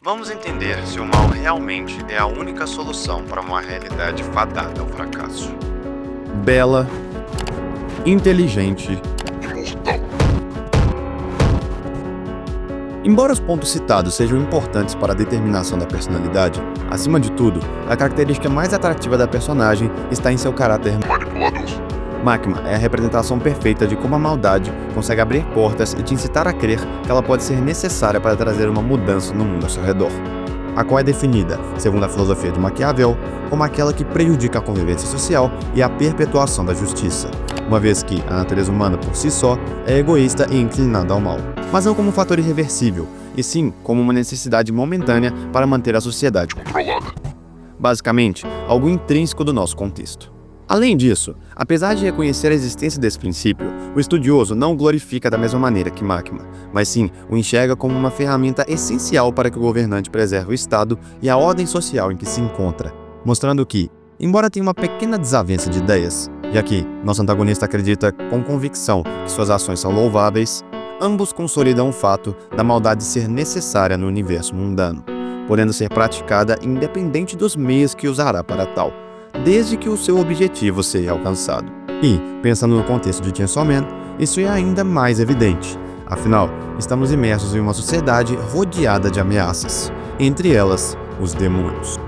Vamos entender se o mal realmente é a única solução para uma realidade fadada ao fracasso. Bela, inteligente. Embora os pontos citados sejam importantes para a determinação da personalidade, acima de tudo, a característica mais atrativa da personagem está em seu caráter manipulador. Máquina é a representação perfeita de como a maldade consegue abrir portas e te incitar a crer que ela pode ser necessária para trazer uma mudança no mundo ao seu redor, a qual é definida, segundo a filosofia de Maquiavel, como aquela que prejudica a convivência social e a perpetuação da justiça, uma vez que a natureza humana por si só é egoísta e inclinada ao mal, mas não como um fator irreversível, e sim como uma necessidade momentânea para manter a sociedade controlada. Basicamente, algo intrínseco do nosso contexto. Além disso, apesar de reconhecer a existência desse princípio, o estudioso não o glorifica da mesma maneira que Máquina, mas sim o enxerga como uma ferramenta essencial para que o governante preserve o Estado e a ordem social em que se encontra, mostrando que, embora tenha uma pequena desavença de ideias, e aqui nosso antagonista acredita com convicção que suas ações são louváveis, ambos consolidam o fato da maldade ser necessária no universo mundano, podendo ser praticada independente dos meios que usará para tal, desde que o seu objetivo seja alcançado. E, pensando no contexto de Chainsaw Man, isso é ainda mais evidente. Afinal, estamos imersos em uma sociedade rodeada de ameaças, entre elas, os demônios.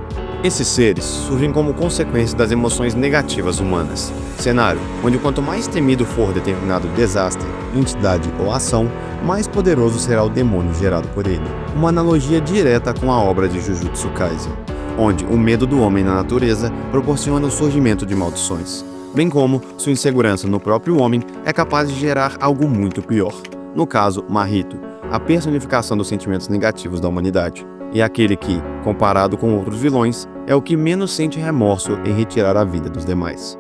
Esses seres surgem como consequência das emoções negativas humanas, cenário onde quanto mais temido for determinado desastre, entidade ou ação, mais poderoso será o demônio gerado por ele. Uma analogia direta com a obra de Jujutsu Kaisen, onde o medo do homem na natureza proporciona o surgimento de maldições, bem como sua insegurança no próprio homem é capaz de gerar algo muito pior. No caso, Mahito, a personificação dos sentimentos negativos da humanidade, e aquele que, comparado com outros vilões, é o que menos sente remorso em retirar a vida dos demais.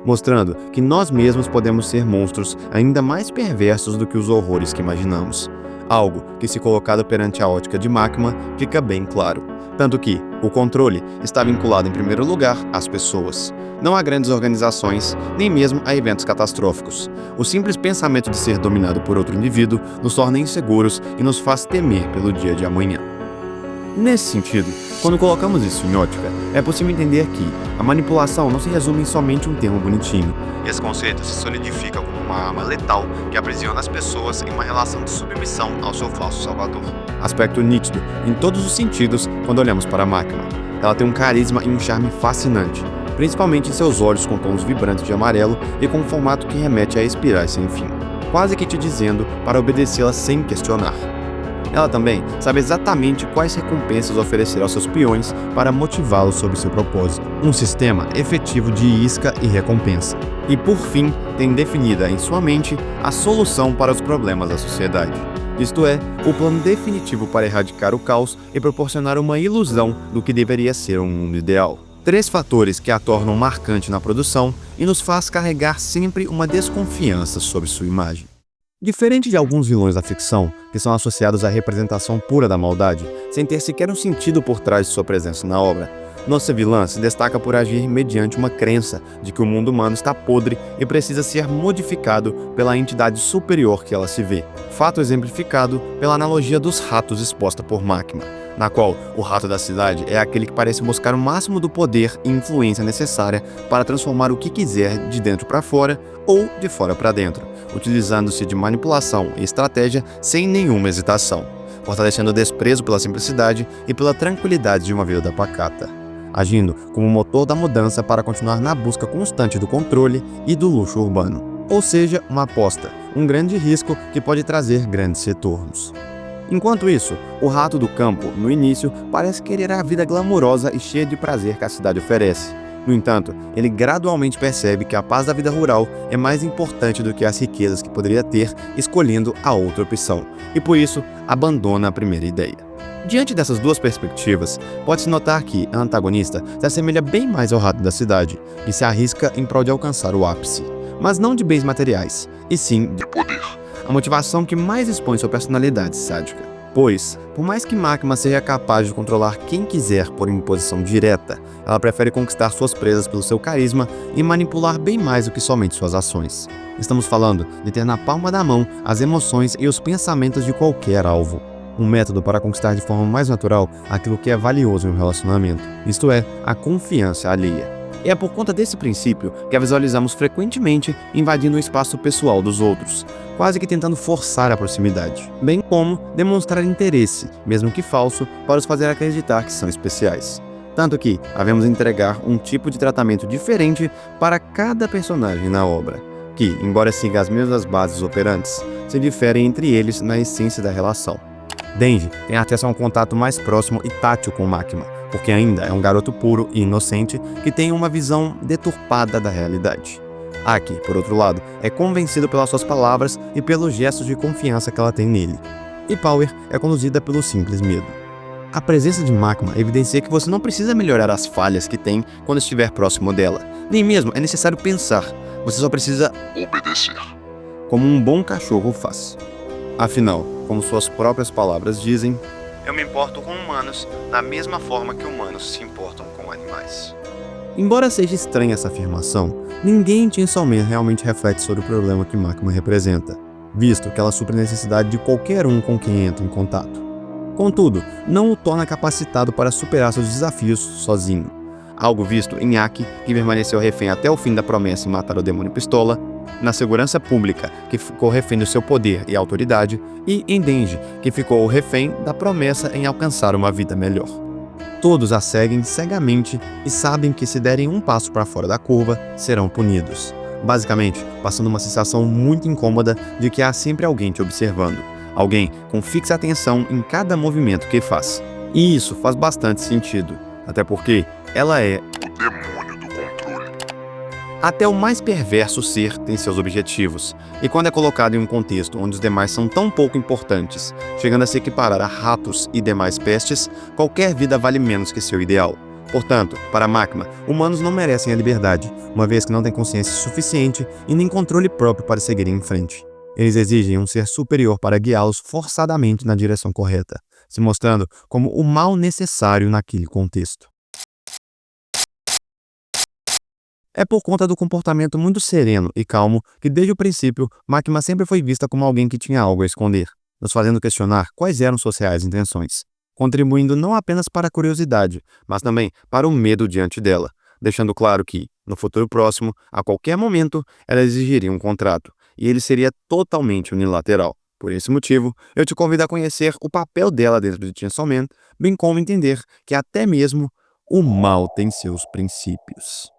Mostrando que nós mesmos podemos ser monstros ainda mais perversos do que os horrores que imaginamos. Algo que, se colocado perante a ótica de Máquina, fica bem claro. Tanto que o controle está vinculado em primeiro lugar às pessoas, não a grandes organizações, nem mesmo a eventos catastróficos. O simples pensamento de ser dominado por outro indivíduo nos torna inseguros e nos faz temer pelo dia de amanhã. Nesse sentido, quando colocamos isso em ótica, é possível entender que a manipulação não se resume em somente um termo bonitinho. Esse conceito se solidifica como uma arma letal que aprisiona as pessoas em uma relação de submissão ao seu falso salvador. Aspecto nítido em todos os sentidos quando olhamos para a Máquina. Ela tem um carisma e um charme fascinante, principalmente em seus olhos com tons vibrantes de amarelo e com um formato que remete a espirais sem fim, quase que te dizendo para obedecê-la sem questionar. Ela também sabe exatamente quais recompensas oferecer aos seus peões para motivá-los sob seu propósito. Um sistema efetivo de isca e recompensa. E por fim, tem definida em sua mente a solução para os problemas da sociedade. Isto é, o plano definitivo para erradicar o caos e proporcionar uma ilusão do que deveria ser um mundo ideal. 3 fatores que a tornam marcante na produção e nos faz carregar sempre uma desconfiança sobre sua imagem. Diferente de alguns vilões da ficção, que são associados à representação pura da maldade, sem ter sequer um sentido por trás de sua presença na obra, nossa vilã se destaca por agir mediante uma crença de que o mundo humano está podre e precisa ser modificado pela entidade superior que ela se vê. Fato exemplificado pela analogia dos ratos exposta por Máquina, na qual o rato da cidade é aquele que parece buscar o máximo do poder e influência necessária para transformar o que quiser de dentro para fora ou de fora para dentro, utilizando-se de manipulação e estratégia sem nenhuma hesitação, fortalecendo o desprezo pela simplicidade e pela tranquilidade de uma vida pacata, agindo como motor da mudança para continuar na busca constante do controle e do luxo urbano. Ou seja, uma aposta, um grande risco que pode trazer grandes retornos. Enquanto isso, o rato do campo, no início, parece querer a vida glamourosa e cheia de prazer que a cidade oferece. No entanto, ele gradualmente percebe que a paz da vida rural é mais importante do que as riquezas que poderia ter escolhendo a outra opção, e por isso abandona a primeira ideia. Diante dessas duas perspectivas, pode-se notar que a antagonista se assemelha bem mais ao rato da cidade e se arrisca em prol de alcançar o ápice, mas não de bens materiais, e sim de poder. A motivação que mais expõe sua personalidade sádica. Pois, por mais que Máquina seja capaz de controlar quem quiser por imposição direta, ela prefere conquistar suas presas pelo seu carisma e manipular bem mais do que somente suas ações. Estamos falando de ter na palma da mão as emoções e os pensamentos de qualquer alvo. um método para conquistar de forma mais natural aquilo que é valioso em um relacionamento, isto é, a confiança alheia. E é por conta desse princípio que a visualizamos frequentemente invadindo o espaço pessoal dos outros, quase que tentando forçar a proximidade, bem como demonstrar interesse, mesmo que falso, para os fazer acreditar que são especiais. Tanto que havemos entregar um tipo de tratamento diferente para cada personagem na obra, que, embora siga as mesmas bases operantes, se diferem entre eles na essência da relação. Denji tem acesso a um contato mais próximo e tátil com Makima, porque ainda é um garoto puro e inocente que tem uma visão deturpada da realidade. Aki, por outro lado, é convencido pelas suas palavras e pelos gestos de confiança que ela tem nele. E Power é conduzida pelo simples medo. A presença de Makima evidencia que você não precisa melhorar as falhas que tem quando estiver próximo dela. Nem mesmo é necessário pensar, você só precisa obedecer, como um bom cachorro faz. Afinal, como suas próprias palavras dizem, eu me importo com humanos da mesma forma que humanos se importam com animais. Embora seja estranha essa afirmação, ninguém em Chainsaw Man realmente reflete sobre o problema que Makima representa, visto que ela supre a necessidade de qualquer um com quem entra em contato. Contudo, não o torna capacitado para superar seus desafios sozinho. Algo visto em Aki, que permaneceu refém até o fim da promessa em matar o demônio pistola, na segurança pública, que ficou refém do seu poder e autoridade, e em Denji, que ficou refém da promessa em alcançar uma vida melhor. Todos a seguem cegamente e sabem que se derem um passo para fora da curva, serão punidos. Basicamente, passando uma sensação muito incômoda de que há sempre alguém te observando. Alguém com fixa atenção em cada movimento que faz. E isso faz bastante sentido, até porque ela é o demônio do controle. Até o mais perverso ser tem seus objetivos, e quando é colocado em um contexto onde os demais são tão pouco importantes, chegando a se equiparar a ratos e demais pestes, qualquer vida vale menos que seu ideal. Portanto, para Makima, humanos não merecem a liberdade, uma vez que não têm consciência suficiente e nem controle próprio para seguirem em frente. Eles exigem um ser superior para guiá-los forçadamente na direção correta, se mostrando como o mal necessário naquele contexto. É por conta do comportamento muito sereno e calmo que, desde o princípio, Makima sempre foi vista como alguém que tinha algo a esconder, nos fazendo questionar quais eram suas reais intenções, contribuindo não apenas para a curiosidade, mas também para o medo diante dela, deixando claro que, no futuro próximo, a qualquer momento, ela exigiria um contrato, e ele seria totalmente unilateral. Por esse motivo, eu te convido a conhecer o papel dela dentro de Chainsaw Man, bem como entender que até mesmo o mal tem seus princípios.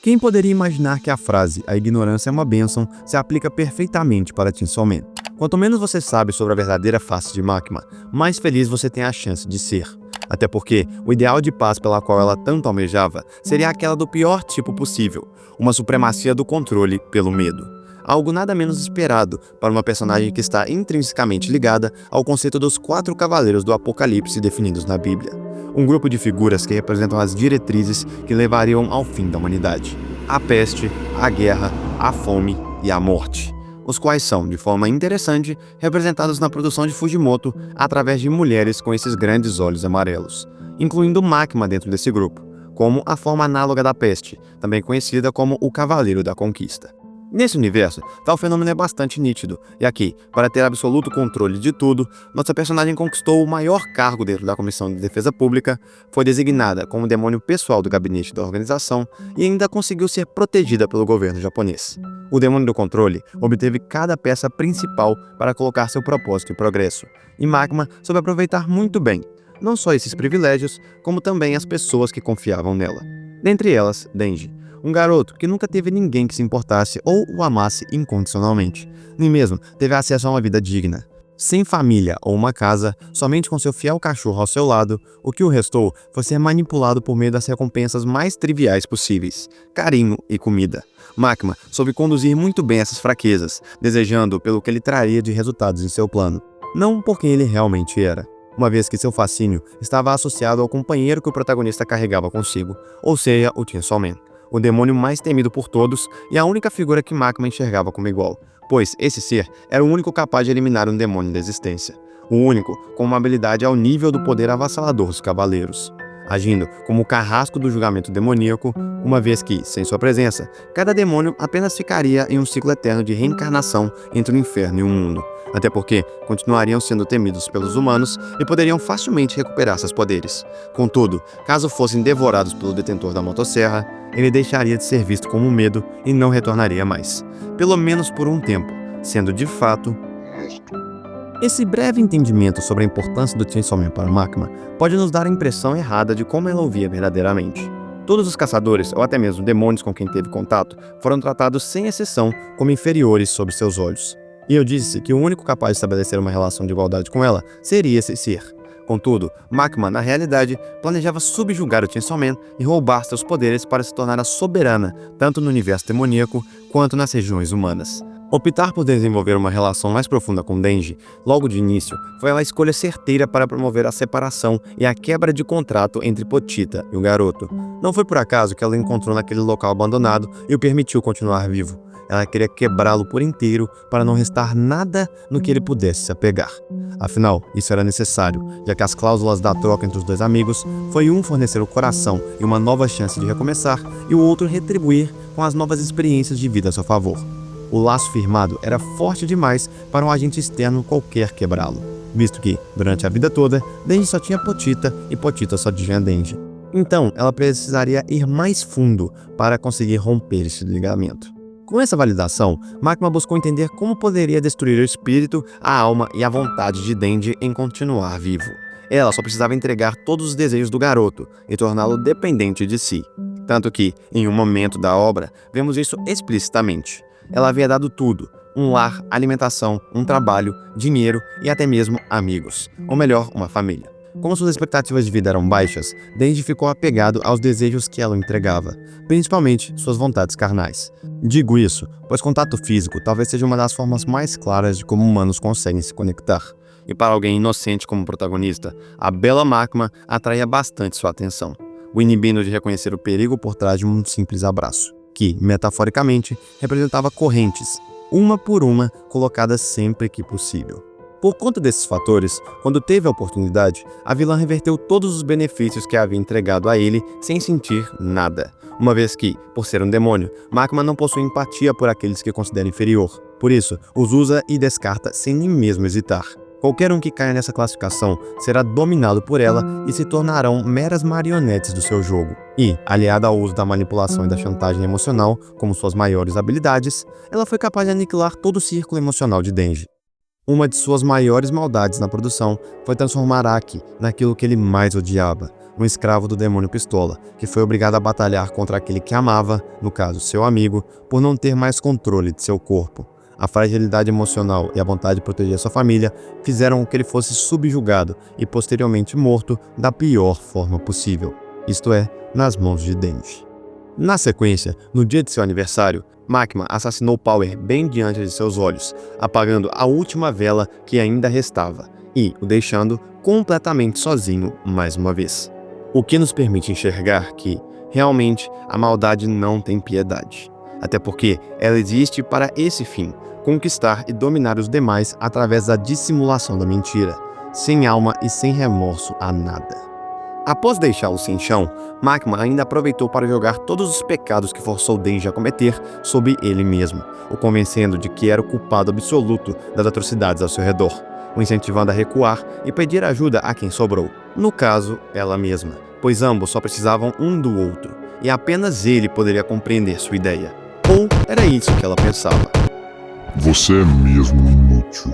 Quem poderia imaginar que a frase "a ignorância é uma bênção" se aplica perfeitamente para Chainsaw Man? Quanto menos você sabe sobre a verdadeira face de Makima, mais feliz você tem a chance de ser. Até porque o ideal de paz pela qual ela tanto almejava seria aquela do pior tipo possível, uma supremacia do controle pelo medo. Algo nada menos esperado para uma personagem que está intrinsecamente ligada ao conceito dos 4 cavaleiros do Apocalipse definidos na Bíblia. Um grupo de figuras que representam as diretrizes que levariam ao fim da humanidade: a peste, a guerra, a fome e a morte. Os quais são, de forma interessante, representados na produção de Fujimoto através de mulheres com esses grandes olhos amarelos, incluindo Makima dentro desse grupo, como a forma análoga da peste, também conhecida como o Cavaleiro da Conquista. Nesse universo, tal fenômeno é bastante nítido, e aqui, para ter absoluto controle de tudo, nossa personagem conquistou o maior cargo dentro da Comissão de Defesa Pública, foi designada como demônio pessoal do gabinete da organização e ainda conseguiu ser protegida pelo governo japonês. O demônio do controle obteve cada peça principal para colocar seu propósito em progresso, e Makima soube aproveitar muito bem, não só esses privilégios, como também as pessoas que confiavam nela. Dentre elas, Denji, um garoto que nunca teve ninguém que se importasse ou o amasse incondicionalmente, nem mesmo teve acesso a uma vida digna. Sem família ou uma casa, somente com seu fiel cachorro ao seu lado, o que o restou foi ser manipulado por meio das recompensas mais triviais possíveis: carinho e comida. Makima soube conduzir muito bem essas fraquezas, desejando pelo que ele traria de resultados em seu plano, não por quem ele realmente era, uma vez que seu fascínio estava associado ao companheiro que o protagonista carregava consigo, ou seja, o Chainsaw Man, o demônio mais temido por todos e a única figura que Makima enxergava como igual, pois esse ser era o único capaz de eliminar um demônio da existência, o único com uma habilidade ao nível do poder avassalador dos cavaleiros. agindo como o carrasco do julgamento demoníaco, uma vez que, sem sua presença, cada demônio apenas ficaria em um ciclo eterno de reencarnação entre o inferno e o mundo, até porque continuariam sendo temidos pelos humanos e poderiam facilmente recuperar seus poderes. Contudo, caso fossem devorados pelo detentor da motosserra, ele deixaria de ser visto como um medo e não retornaria mais, pelo menos por um tempo, sendo de fato esse breve entendimento sobre a importância do Chainsaw Man para Makima pode nos dar a impressão errada de como ela o via verdadeiramente. Todos os caçadores, ou até mesmo demônios com quem teve contato, foram tratados sem exceção como inferiores sob seus olhos. E eu disse que o único capaz de estabelecer uma relação de igualdade com ela seria esse ser. Contudo, Makima, na realidade, planejava subjugar o Chainsaw Man e roubar seus poderes para se tornar a soberana, tanto no universo demoníaco quanto nas regiões humanas. Optar por desenvolver uma relação mais profunda com Denji, logo de início, foi uma escolha certeira para promover a separação e a quebra de contrato entre Pochita e o garoto. Não foi por acaso que ela o encontrou naquele local abandonado e o permitiu continuar vivo. Ela queria quebrá-lo por inteiro para não restar nada no que ele pudesse se apegar. Afinal, isso era necessário, já que as cláusulas da troca entre os dois amigos foi um fornecer o coração e uma nova chance de recomeçar e o outro retribuir com as novas experiências de vida a seu favor. O laço firmado era forte demais para um agente externo qualquer quebrá-lo, visto que, durante a vida toda, Denji só tinha Pochita e Pochita só tinha Denji. Então, ela precisaria ir mais fundo para conseguir romper esse ligamento. Com essa validação, Makima buscou entender como poderia destruir o espírito, a alma e a vontade de Denji em continuar vivo. Ela só precisava entregar todos os desejos do garoto e torná-lo dependente de si. Tanto que, em um momento da obra, vemos isso explicitamente. Ela havia dado tudo: um lar, alimentação, um trabalho, dinheiro e até mesmo amigos, ou melhor, uma família. Como suas expectativas de vida eram baixas, Denji ficou apegado aos desejos que ela entregava, principalmente suas vontades carnais. Digo isso, pois contato físico talvez seja uma das formas mais claras de como humanos conseguem se conectar. E para alguém inocente como protagonista, a bela Makima atraía bastante sua atenção, o inibindo de reconhecer o perigo por trás de um simples abraço, que, metaforicamente, representava correntes, uma por uma, colocadas sempre que possível. Por conta desses fatores, quando teve a oportunidade, a vilã reverteu todos os benefícios que havia entregado a ele sem sentir nada, uma vez que, por ser um demônio, Makima não possui empatia por aqueles que considera inferior. Por isso, os usa e descarta sem nem mesmo hesitar. Qualquer um que caia nessa classificação será dominado por ela e se tornarão meras marionetes do seu jogo. E, aliada ao uso da manipulação e da chantagem emocional como suas maiores habilidades, ela foi capaz de aniquilar todo o círculo emocional de Denji. Uma de suas maiores maldades na produção foi transformar Aki naquilo que ele mais odiava, um escravo do demônio Pistola, que foi obrigado a batalhar contra aquele que amava, no caso seu amigo, por não ter mais controle de seu corpo. A fragilidade emocional e a vontade de proteger sua família fizeram com que ele fosse subjugado e posteriormente morto da pior forma possível, isto é, nas mãos de Denji. Na sequência, no dia de seu aniversário, Makima assassinou Power bem diante de seus olhos, apagando a última vela que ainda restava e o deixando completamente sozinho mais uma vez. O que nos permite enxergar que, realmente, a maldade não tem piedade. Até porque ela existe para esse fim: conquistar e dominar os demais através da dissimulação da mentira, sem alma e sem remorso a nada. Após deixá-lo sem chão, Makima ainda aproveitou para jogar todos os pecados que forçou Denji a cometer sobre ele mesmo, o convencendo de que era o culpado absoluto das atrocidades ao seu redor, o incentivando a recuar e pedir ajuda a quem sobrou, no caso, ela mesma, pois ambos só precisavam um do outro, e apenas ele poderia compreender sua ideia. Ou era isso que ela pensava. Você é mesmo inútil.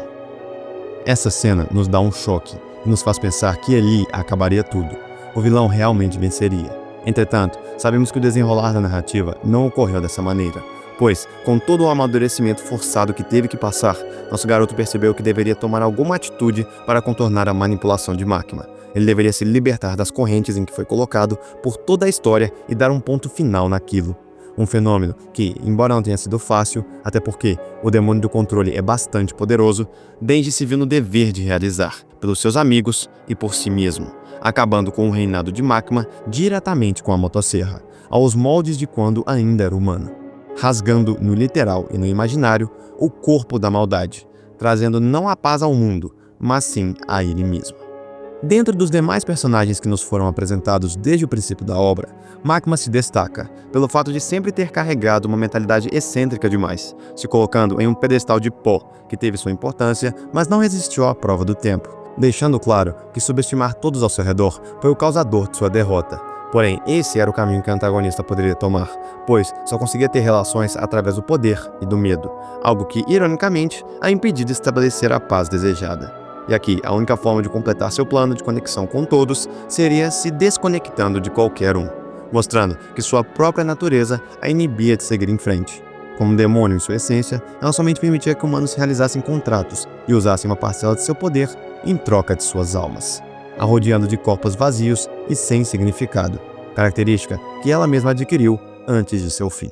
Essa cena nos dá um choque e nos faz pensar que ali acabaria tudo. O vilão realmente venceria. Entretanto, sabemos que o desenrolar da narrativa não ocorreu dessa maneira, pois, com todo o amadurecimento forçado que teve que passar, nosso garoto percebeu que deveria tomar alguma atitude para contornar a manipulação de Makima. Ele deveria se libertar das correntes em que foi colocado por toda a história e dar um ponto final naquilo. Um fenômeno que, embora não tenha sido fácil, até porque o demônio do controle é bastante poderoso, Denji se viu no dever de realizar, pelos seus amigos e por si mesmo, acabando com o reinado de Makima diretamente com a motosserra, aos moldes de quando ainda era humano, rasgando no literal e no imaginário o corpo da maldade, trazendo não a paz ao mundo, mas sim a ele mesmo. Dentro dos demais personagens que nos foram apresentados desde o princípio da obra, Makima se destaca pelo fato de sempre ter carregado uma mentalidade excêntrica demais, se colocando em um pedestal de pó que teve sua importância, mas não resistiu à prova do tempo, deixando claro que subestimar todos ao seu redor foi o causador de sua derrota. Porém, esse era o caminho que o antagonista poderia tomar, pois só conseguia ter relações através do poder e do medo, algo que, ironicamente, a impediu de estabelecer a paz desejada. E aqui, a única forma de completar seu plano de conexão com todos seria se desconectando de qualquer um, mostrando que sua própria natureza a inibia de seguir em frente. Como um demônio em sua essência, ela somente permitia que humanos realizassem contratos e usassem uma parcela de seu poder em troca de suas almas, a rodeando de corpos vazios e sem significado, característica que ela mesma adquiriu antes de seu fim.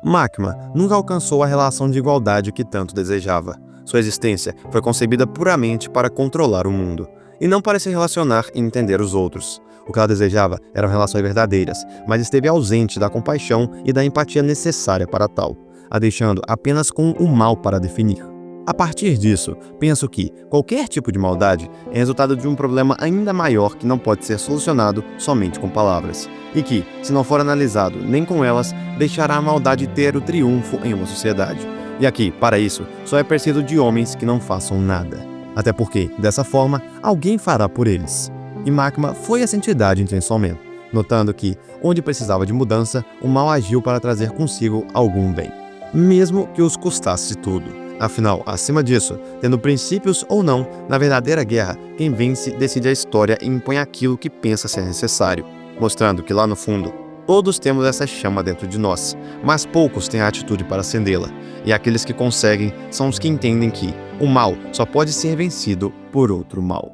Makima nunca alcançou a relação de igualdade que tanto desejava. Sua existência foi concebida puramente para controlar o mundo, e não para se relacionar e entender os outros. O que ela desejava eram relações verdadeiras, mas esteve ausente da compaixão e da empatia necessária para tal, a deixando apenas com o mal para definir. A partir disso, penso que qualquer tipo de maldade é resultado de um problema ainda maior que não pode ser solucionado somente com palavras, e que, se não for analisado nem com elas, deixará a maldade ter o triunfo em uma sociedade. E aqui, para isso, só é preciso de homens que não façam nada. Até porque, dessa forma, alguém fará por eles. E Makima foi essa entidade em tensionamento, notando que, onde precisava de mudança, o mal agiu para trazer consigo algum bem, mesmo que os custasse tudo. Afinal, acima disso, tendo princípios ou não, na verdadeira guerra, quem vence decide a história e impõe aquilo que pensa ser necessário, mostrando que lá no fundo, todos temos essa chama dentro de nós, mas poucos têm a atitude para acendê-la, e aqueles que conseguem são os que entendem que o mal só pode ser vencido por outro mal.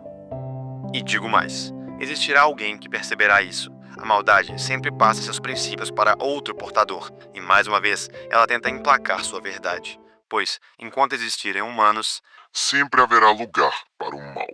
E digo mais, existirá alguém que perceberá isso. A maldade sempre passa seus princípios para outro portador, e mais uma vez, ela tenta emplacar sua verdade. Pois, enquanto existirem humanos, sempre haverá lugar para o mal.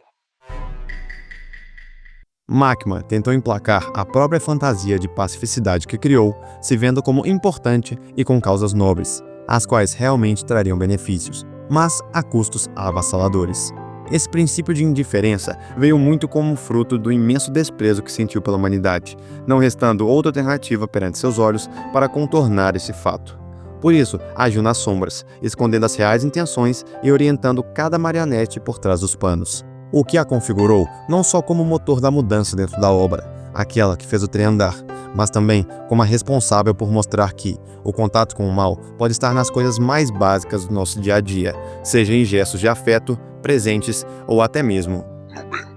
Makima tentou emplacar a própria fantasia de pacificidade que criou, se vendo como importante e com causas nobres, as quais realmente trariam benefícios, mas a custos avassaladores. Esse princípio de indiferença veio muito como fruto do imenso desprezo que sentiu pela humanidade, não restando outra alternativa perante seus olhos para contornar esse fato. Por isso, agiu nas sombras, escondendo as reais intenções e orientando cada marionete por trás dos panos. O que a configurou não só como motor da mudança dentro da obra, aquela que fez o trem andar, mas também como a responsável por mostrar que o contato com o mal pode estar nas coisas mais básicas do nosso dia a dia, seja em gestos de afeto, presentes ou até mesmo No bem.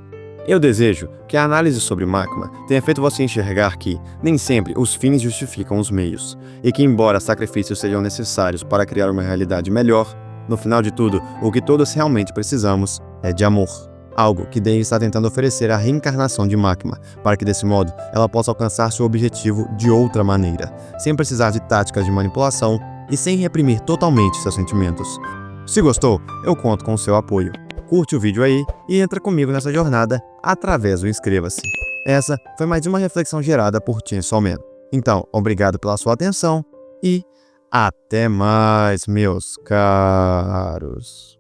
Eu desejo que a análise sobre Makima tenha feito você enxergar que nem sempre os fins justificam os meios, e que embora sacrifícios sejam necessários para criar uma realidade melhor, no final de tudo, o que todos realmente precisamos é de amor. Algo que Dei está tentando oferecer à reencarnação de Makima, para que desse modo ela possa alcançar seu objetivo de outra maneira, sem precisar de táticas de manipulação e sem reprimir totalmente seus sentimentos. Se gostou, eu conto com o seu apoio. Curte o vídeo aí e entra comigo nessa jornada através do inscreva-se. Essa foi mais uma reflexão gerada por Chainsaw Man. Então, obrigado pela sua atenção e até mais, meus caros.